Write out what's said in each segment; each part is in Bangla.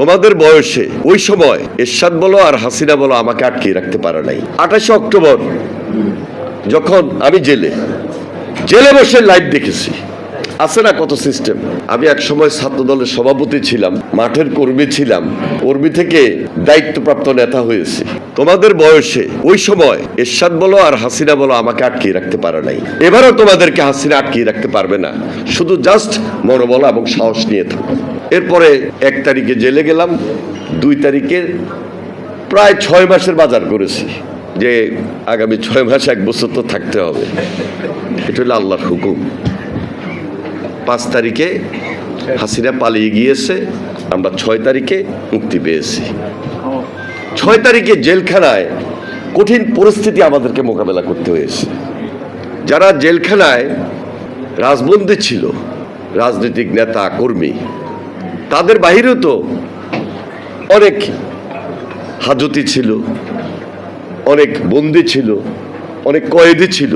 তোমাদের বয়সে ওই সময় এরশাদ বলো আর হাসিনা বলো আমাকে আটকে রাখতে পারে নাই। 28 অক্টোবর যখন আমি জেলে বসে লাইভ দেখেছি, আছে না কত সিস্টেম। আমি এক সময় ছাত্র দলের সভাপতি ছিলাম, মাঠের কর্মী ছিলাম, কর্মী থেকে দায়িত্বপ্রাপ্ত নেতা হয়েছি। তোমাদের বয়সে ওই সময় এরশাদ বলো আর হাসিনা বলো আমাকে আটকে রাখতে পারে নাই। এবারও তোমাদেরকে হাসিনা আটকে রাখতে পারবে না, শুধু জাস্ট মনোবল এবং সাহস নিয়ে থাকো। এরপরে 1 তারিখে জেলে গেলাম, 2 তারিখে প্রায় 6 মাসের বাজার করেছি, যে আগামী 6 মাস 1 বছর তো থাকতে হবে, এটা হলো আল্লাহর হুকুম। 5 তারিখে হাসিনা পালিয়ে গিয়েছে, আমরা 6 তারিখে মুক্তি পেয়েছি। 6 তারিখে জেলখানায় কঠিন পরিস্থিতি আমাদেরকে মোকাবেলা করতে হয়েছে। যারা জেলখানায় রাজবন্দী ছিল, রাজনৈতিক নেতা কর্মী, তাদের বাহিরেও তো অনেক হাজতি ছিল, অনেক বন্দী ছিল, অনেক কয়েদি ছিল।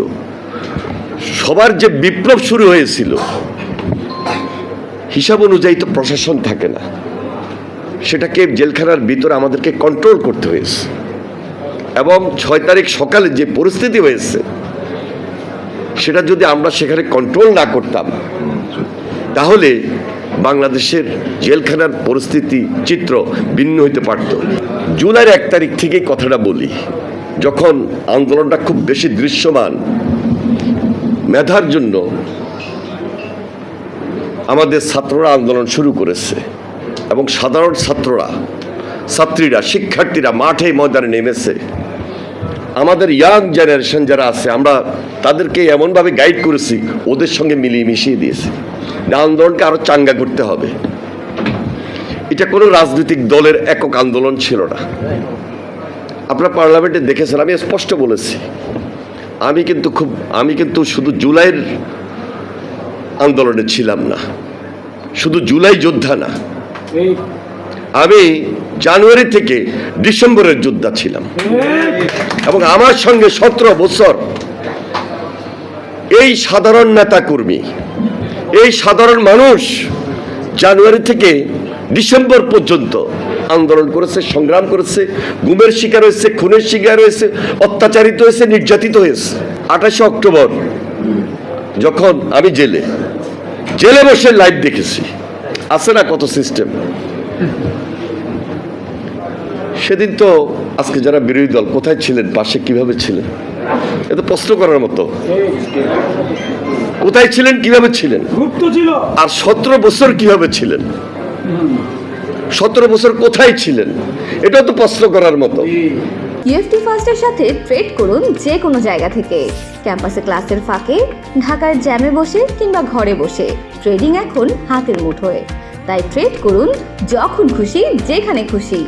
সবার যে বিপ্লব শুরু হয়েছিল, হিসাব অনুযায়ী তো প্রশাসন থাকে না, সেটাকে জেলখানার ভিতরে আমাদেরকে কন্ট্রোল করতে হয়েছে। এবং 6 তারিখ সকালে যে পরিস্থিতি হয়েছে, সেটা যদি আমরা সেখানে কন্ট্রোল না করতাম, তাহলে বাংলাদেশের জেলখানার পরিস্থিতি চিত্র ভিন্ন হইতে পারত। জুলাইয়ের 1 তারিখ থেকেই কথাটা বলি, যখন আন্দোলনটা খুব বেশি দৃশ্যমান, মেধার জন্য আমাদের ছাত্ররা আন্দোলন শুরু করেছে এবং সাধারণ ছাত্রীরা শিক্ষার্থীরা মাঠে ময়দানে নেমেছে। আমাদের ইয়াং জেনারেশন যারা আছে, আমরা তাদেরকে এমনভাবে গাইড করেছি, ওদের সঙ্গে মিলিয়ে মিশিয়ে দিয়েছি, আন্দোলনকে আরো চাঙ্গা করতে হবে। এটা কোনো রাজনৈতিক দলের একক আন্দোলন ছিল না। আপনারা পার্লামেন্টে দেখেছেন, আমি স্পষ্ট বলেছি, আমি কিন্তু শুধু জুলাইয়ের আন্দোলনে ছিলাম না, শুধু জুলাই যোদ্ধা না, আমি জানুয়ারি থেকে ডিসেম্বরের যোদ্ধা ছিলাম। এবং আমার সঙ্গে 17 বছর এই সাধারণ নেতা কর্মী, এই সাধারণ মানুষ জানুয়ারি থেকে ডিসেম্বর পর্যন্ত আন্দোলন করেছে, সংগ্রাম করেছে, গুমের শিকার হয়েছে, খুনের শিকার হয়েছে, অত্যাচারিত হয়েছে, নির্যাতিত হয়েছে। 28 অক্টোবর যখন আমি জেলে বসে লাইভ দেখেছি, আছে না কত সিস্টেম। সেদিন তো আজকে যারা বিরোধী দল কোথায় ছিলেন, পাশে কিভাবে ছিলেন, এটা প্রশ্ন করার মতো। কোথায় ছিলেন, কিভাবে ছিলেন, আর 17 বছর কিভাবে ছিলেন, 17 বছর কোথায় ছিলেন, এটাও তো প্রশ্ন করার মতো। ইউএফটি ফার্স্টের সাথে ট্রেড করুন যে কোনো জায়গা থেকে। ক্যাম্পাসে ক্লাসের ফাঁকে, ঢাকার জ্যামে বসে কিংবা ঘরে বসে, ট্রেডিং এখন হাতের মুঠোয়। তাই ট্রেড করুন যখন খুশি, যেখানে খুশি।